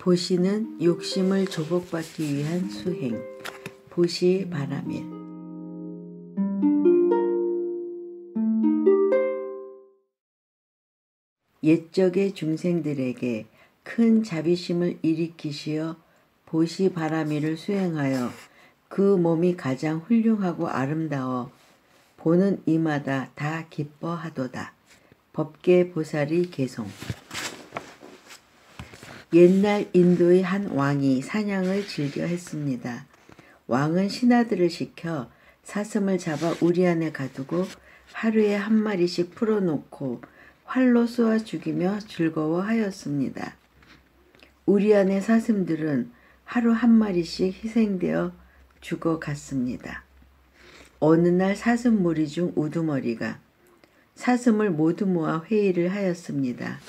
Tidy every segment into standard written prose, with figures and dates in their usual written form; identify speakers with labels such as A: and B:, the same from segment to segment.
A: 보시는 욕심을 조복받기 위한 수행. 보시 바라밀. 옛적의 중생들에게 큰 자비심을 일으키시어 보시 바라밀을 수행하여 그 몸이 가장 훌륭하고 아름다워 보는 이마다 다 기뻐하도다. 법계 보살의 개송. 옛날 인도의 한 왕이 사냥을 즐겨 했습니다. 왕은 신하들을 시켜 사슴을 잡아 우리 안에 가두고 하루에 한 마리씩 풀어놓고 활로 쏘아 죽이며 즐거워하였습니다. 우리 안의 사슴들은 하루 한 마리씩 희생되어 죽어갔습니다. 어느 날 사슴 무리 중 우두머리가 사슴을 모두 모아 회의를 하였습니다.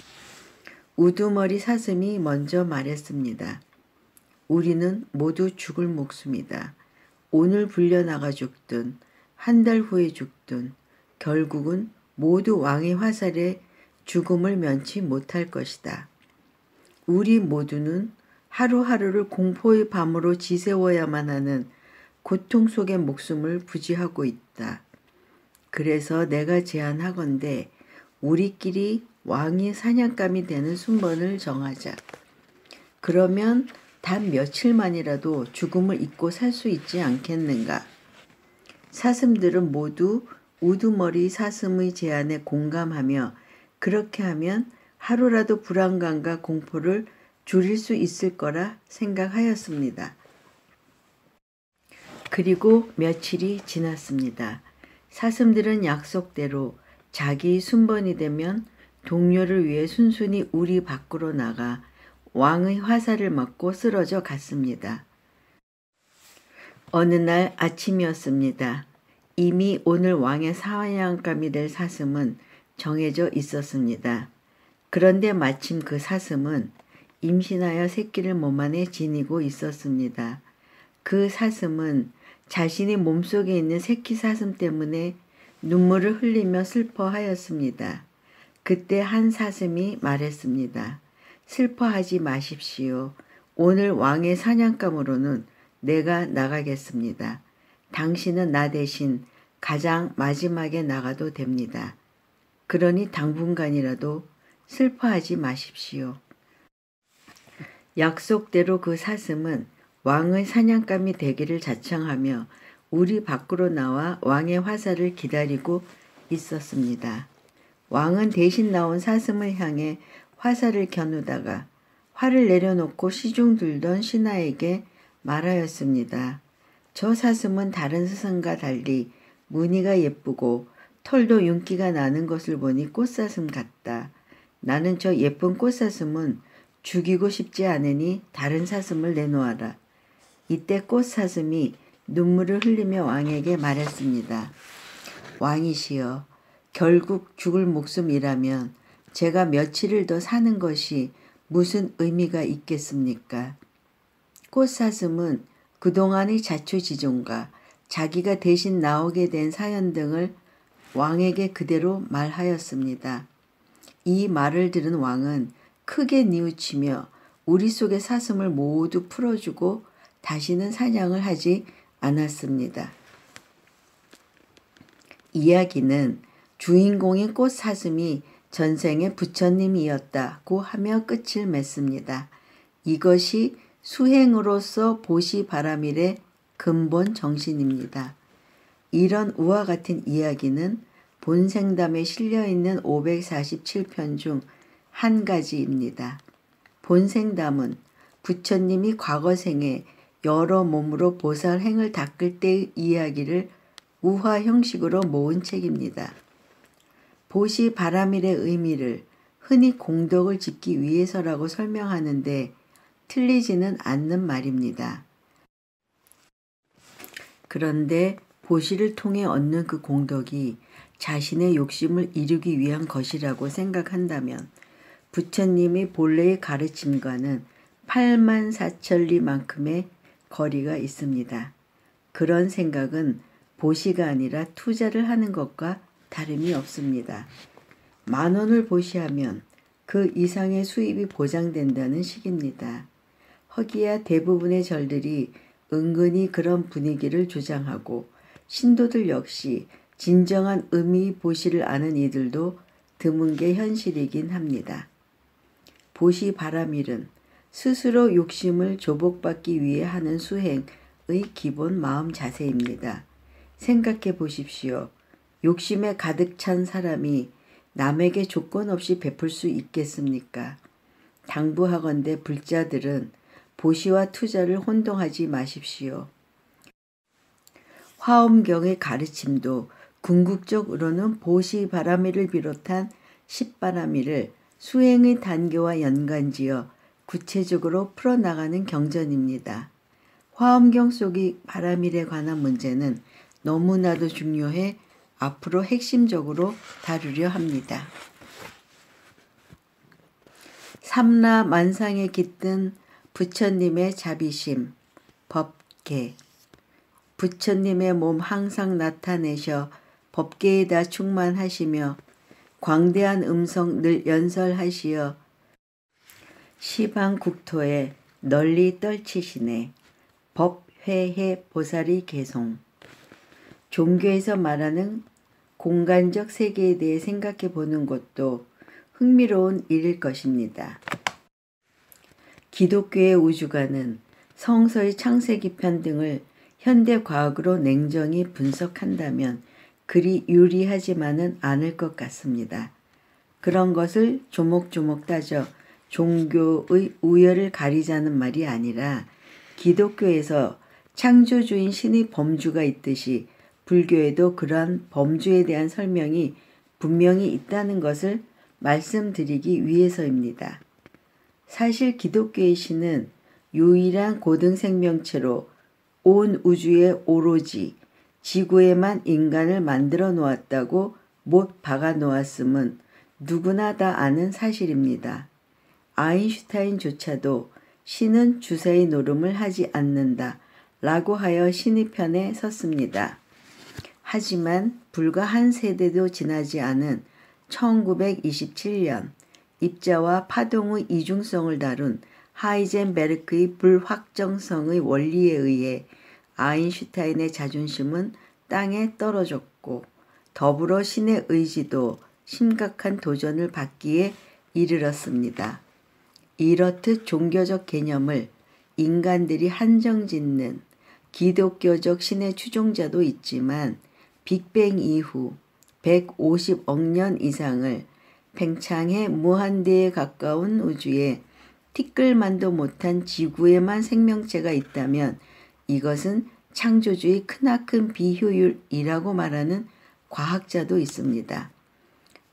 A: 우두머리 사슴이 먼저 말했습니다. 우리는 모두 죽을 목숨이다. 오늘 불려나가 죽든 한 달 후에 죽든 결국은 모두 왕의 화살에 죽음을 면치 못할 것이다. 우리 모두는 하루하루를 공포의 밤으로 지새워야만 하는 고통 속의 목숨을 부지하고 있다. 그래서 내가 제안하건대 우리끼리 왕이 사냥감이 되는 순번을 정하자. 그러면 단 며칠만이라도 죽음을 잊고 살 수 있지 않겠는가. 사슴들은 모두 우두머리 사슴의 제안에 공감하며 그렇게 하면 하루라도 불안감과 공포를 줄일 수 있을 거라 생각하였습니다. 그리고 며칠이 지났습니다. 사슴들은 약속대로 자기 순번이 되면 동료를 위해 순순히 우리 밖으로 나가 왕의 화살을 맞고 쓰러져 갔습니다. 어느 날 아침이었습니다. 이미 오늘 왕의 사냥감이 될 사슴은 정해져 있었습니다. 그런데 마침 그 사슴은 임신하여 새끼를 몸 안에 지니고 있었습니다. 그 사슴은 자신이 몸속에 있는 새끼 사슴 때문에 눈물을 흘리며 슬퍼하였습니다. 그때 한 사슴이 말했습니다. 슬퍼하지 마십시오. 오늘 왕의 사냥감으로는 내가 나가겠습니다. 당신은 나 대신 가장 마지막에 나가도 됩니다. 그러니 당분간이라도 슬퍼하지 마십시오. 약속대로 그 사슴은 왕의 사냥감이 되기를 자청하며 우리 밖으로 나와 왕의 화살을 기다리고 있었습니다. 왕은 대신 나온 사슴을 향해 화살을 겨누다가 활을 내려놓고 시중 들던 신하에게 말하였습니다. 저 사슴은 다른 사슴과 달리 무늬가 예쁘고 털도 윤기가 나는 것을 보니 꽃사슴 같다. 나는 저 예쁜 꽃사슴은 죽이고 싶지 않으니 다른 사슴을 내놓아라. 이때 꽃사슴이 눈물을 흘리며 왕에게 말했습니다. 왕이시여, 결국 죽을 목숨이라면 제가 며칠을 더 사는 것이 무슨 의미가 있겠습니까? 꽃사슴은 그동안의 자초지종과 자기가 대신 나오게 된 사연 등을 왕에게 그대로 말하였습니다. 이 말을 들은 왕은 크게 뉘우치며 우리 속의 사슴을 모두 풀어주고 다시는 사냥을 하지 않았습니다. 이야기는 주인공인 꽃사슴이 전생의 부처님이었다고 하며 끝을 맺습니다. 이것이 수행으로서 보시 바라밀의 근본 정신입니다. 이런 우와 같은 이야기는 본생담에 실려있는 547편 중 한 가지입니다. 본생담은 부처님이 과거생에 여러 몸으로 보살행을 닦을 때의 이야기를 우화 형식으로 모은 책입니다. 보시 바라밀의 의미를 흔히 공덕을 짓기 위해서라고 설명하는데 틀리지는 않는 말입니다. 그런데 보시를 통해 얻는 그 공덕이 자신의 욕심을 이루기 위한 것이라고 생각한다면 부처님이 본래의 가르침과는 84,000리만큼의 거리가 있습니다. 그런 생각은 보시가 아니라 투자를 하는 것과 다름이 없습니다. 10,000원을 보시하면 그 이상의 수입이 보장된다는 식입니다. 허기야 대부분의 절들이 은근히 그런 분위기를 주장하고 신도들 역시 진정한 의미 보시를 아는 이들도 드문 게 현실이긴 합니다. 보시 바라밀은 스스로 욕심을 조복받기 위해 하는 수행의 기본 마음 자세입니다. 생각해 보십시오. 욕심에 가득 찬 사람이 남에게 조건 없이 베풀 수 있겠습니까? 당부하건대 불자들은 보시와 투자를 혼동하지 마십시오. 화엄경의 가르침도 궁극적으로는 보시 바라밀을 비롯한 십바라밀을 수행의 단계와 연관지어 구체적으로 풀어나가는 경전입니다. 화엄경 속의 바라밀에 관한 문제는 너무나도 중요해 앞으로 핵심적으로 다루려 합니다. 삼라 만상에 깃든 부처님의 자비심, 법계. 부처님의 몸 항상 나타내셔 법계에다 충만하시며 광대한 음성 늘 연설하시어 시방 국토에 널리 떨치시네. 법회해 보살이 개송. 종교에서 말하는 공간적 세계에 대해 생각해 보는 것도 흥미로운 일일 것입니다. 기독교의 우주관은 성서의 창세기 편 등을 현대 과학으로 냉정히 분석한다면 그리 유리하지만은 않을 것 같습니다. 그런 것을 조목조목 따져 종교의 우열을 가리자는 말이 아니라 기독교에서 창조주인 신의 범주가 있듯이 불교에도 그러한 범주에 대한 설명이 분명히 있다는 것을 말씀드리기 위해서입니다. 사실 기독교의 신은 유일한 고등 생명체로 온 우주에 오로지 지구에만 인간을 만들어 놓았다고 못 박아 놓았음은 누구나 다 아는 사실입니다. 아인슈타인조차도 신은 주사위 노름을 하지 않는다 라고 하여 신의 편에 섰습니다. 하지만 불과 한 세대도 지나지 않은 1927년 입자와 파동의 이중성을 다룬 하이젠베르크의 불확정성의 원리에 의해 아인슈타인의 자존심은 땅에 떨어졌고 더불어 신의 의지도 심각한 도전을 받기에 이르렀습니다. 이렇듯 종교적 개념을 인간들이 한정짓는 기독교적 신의 추종자도 있지만 빅뱅 이후 150억 년 이상을 팽창해 무한대에 가까운 우주에 티끌만도 못한 지구에만 생명체가 있다면 이것은 창조주의 크나큰 비효율이라고 말하는 과학자도 있습니다.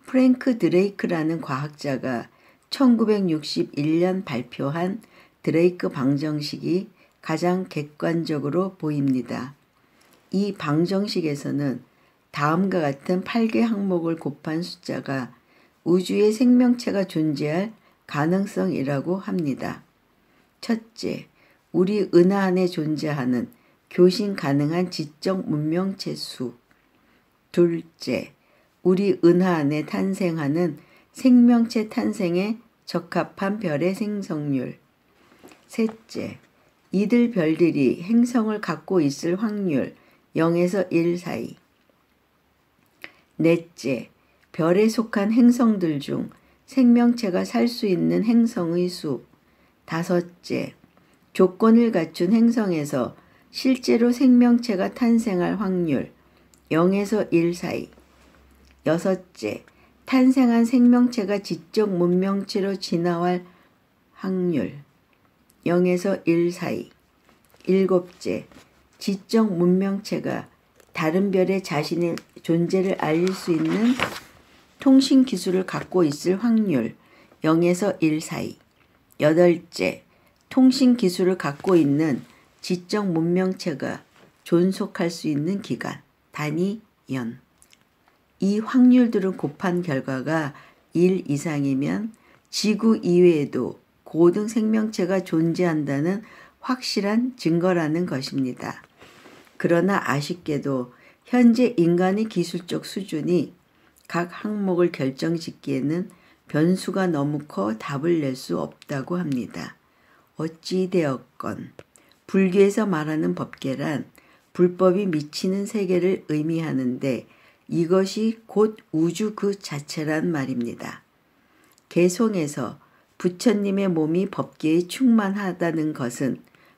A: 프랭크 드레이크라는 과학자가 1961년 발표한 드레이크 방정식이 가장 객관적으로 보입니다. 이 방정식에서는 다음과 같은 8개 항목을 곱한 숫자가 우주에 생명체가 존재할 가능성이라고 합니다. 첫째, 우리 은하 안에 존재하는 교신 가능한 지적 문명체 수. 둘째, 우리 은하 안에 탄생하는 생명체 탄생에 적합한 별의 생성률. 셋째, 이들 별들이 행성을 갖고 있을 확률 0에서 1 사이. 넷째, 별에 속한 행성들 중 생명체가 살 수 있는 행성의 수. 다섯째, 조건을 갖춘 행성에서 실제로 생명체가 탄생할 확률 0에서 1 사이. 여섯째, 탄생한 생명체가 지적 문명체로 진화할 확률 0에서 1 사이. 일곱째, 지적 문명체가 다른 별에 자신의 존재를 알릴 수 있는 통신 기술을 갖고 있을 확률 0에서 1 사이. 여덟째, 통신 기술을 갖고 있는 지적 문명체가 존속할 수 있는 기간, 단위 연. 이 확률들을 곱한 결과가 1 이상이면 지구 이외에도 고등 생명체가 존재한다는 확실한 증거라는 것입니다. 그러나 아쉽게도 현재 인간의 기술적 수준이 각 항목을 결정짓기에는 변수가 너무 커 답을 낼 수 없다고 합니다. 어찌 되었건 불교에서 말하는 법계란 불법이 미치는 세계를 의미하는데 이것이 곧 우주 그 자체란 말입니다. 개송에서 부처님의 몸이 법계에 충만하다는 것은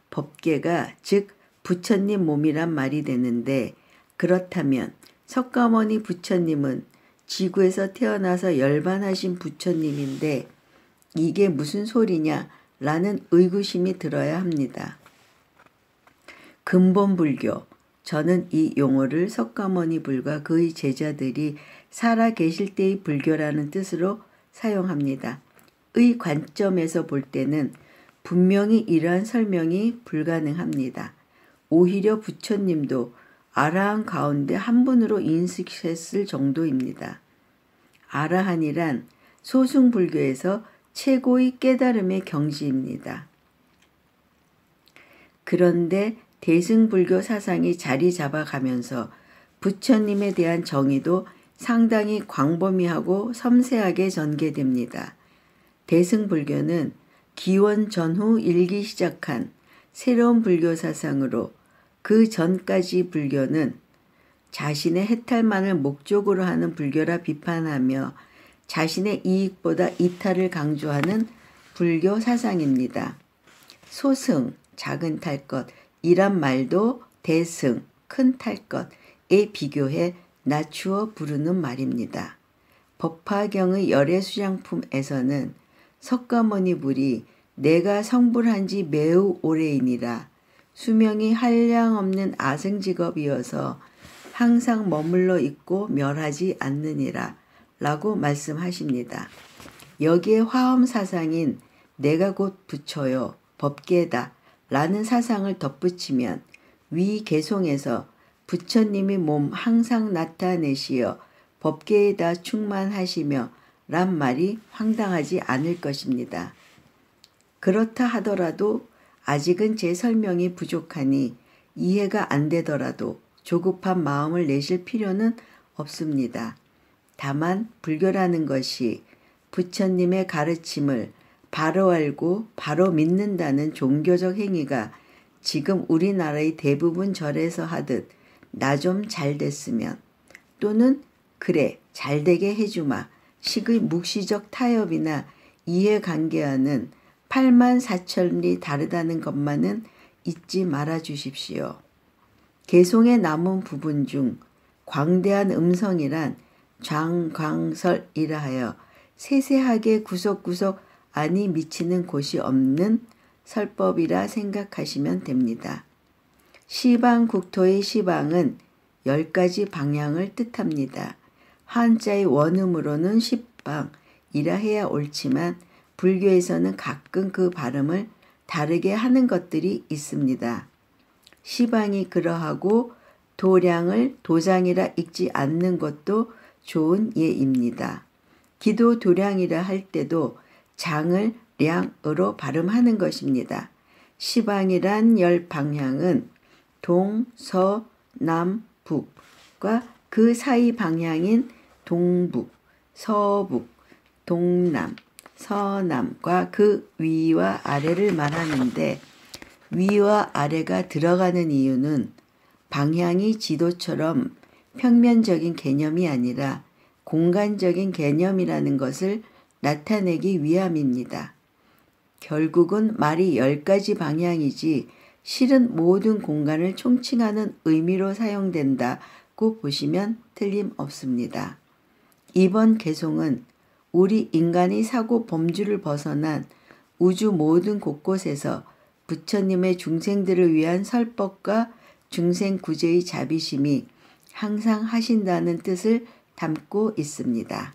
A: 법계가 즉 부처님 몸이란 말이 되는데 그렇다면 석가모니 부처님은 지구에서 태어나서 열반하신 부처님인데 이게 무슨 소리냐 라는 의구심이 들어야 합니다. 근본 불교, 저는 이 용어를 석가모니 불과 그의 제자들이 살아 계실 때의 불교라는 뜻으로 사용합니다. 의 관점에서 볼 때는 분명히 이러한 설명이 불가능합니다. 오히려 부처님도 아라한 가운데 한 분으로 인식했을 정도입니다. 아라한이란 소승불교에서 최고의 깨달음의 경지입니다. 그런데 대승불교 사상이 자리 잡아가면서 부처님에 대한 정의도 상당히 광범위하고 섬세하게 전개됩니다. 대승불교는 기원 전후 일기 시작한 새로운 불교 사상으로 그 전까지 불교는 자신의 해탈만을 목적으로 하는 불교라 비판하며 자신의 이익보다 이탈을 강조하는 불교 사상입니다. 소승, 작은 탈 것이란 말도 대승, 큰 탈 것에 비교해 낮추어 부르는 말입니다. 법화경의 열애수양품에서는 석가모니 불이 내가 성불한 지 매우 오래이니라 수명이 한량없는 아승직업이어서 항상 머물러 있고 멸하지 않느니라 라고 말씀하십니다. 여기에 화엄 사상인 내가 곧 부처요 법계다 라는 사상을 덧붙이면 위 개송에서 부처님이 몸 항상 나타내시어 법계에다 충만하시며 란 말이 황당하지 않을 것입니다. 그렇다 하더라도 아직은 제 설명이 부족하니 이해가 안 되더라도 조급한 마음을 내실 필요는 없습니다. 다만 불교라는 것이 부처님의 가르침을 바로 알고 바로 믿는다는 종교적 행위가 지금 우리나라의 대부분 절에서 하듯 나 좀 잘 됐으면 또는 그래 잘되게 해주마 식의 묵시적 타협이나 이해관계와는 84,000리 다르다는 것만은 잊지 말아 주십시오. 개송에 남은 부분 중 광대한 음성이란 장광설이라 하여 세세하게 구석구석 안이 미치는 곳이 없는 설법이라 생각하시면 됩니다. 시방 국토의 시방은 10가지 방향을 뜻합니다. 한자의 원음으로는 십방이라 해야 옳지만 불교에서는 가끔 그 발음을 다르게 하는 것들이 있습니다. 시방이 그러하고 도량을 도장이라 읽지 않는 것도 좋은 예입니다. 기도 도량이라 할 때도 장을 량으로 발음하는 것입니다. 시방이란 10방향은 동, 서, 남, 북과 그 사이 방향인 동북, 서북, 동남, 서남과 그 위와 아래를 말하는데 위와 아래가 들어가는 이유는 방향이 지도처럼 평면적인 개념이 아니라 공간적인 개념이라는 것을 나타내기 위함입니다. 결국은 말이 10가지 방향이지 실은 모든 공간을 총칭하는 의미로 사용된다고 보시면 틀림없습니다. 이번 개송은 우리 인간이 사고 범주를 벗어난 우주 모든 곳곳에서 부처님의 중생들을 위한 설법과 중생구제의 자비심이 항상 하신다는 뜻을 담고 있습니다.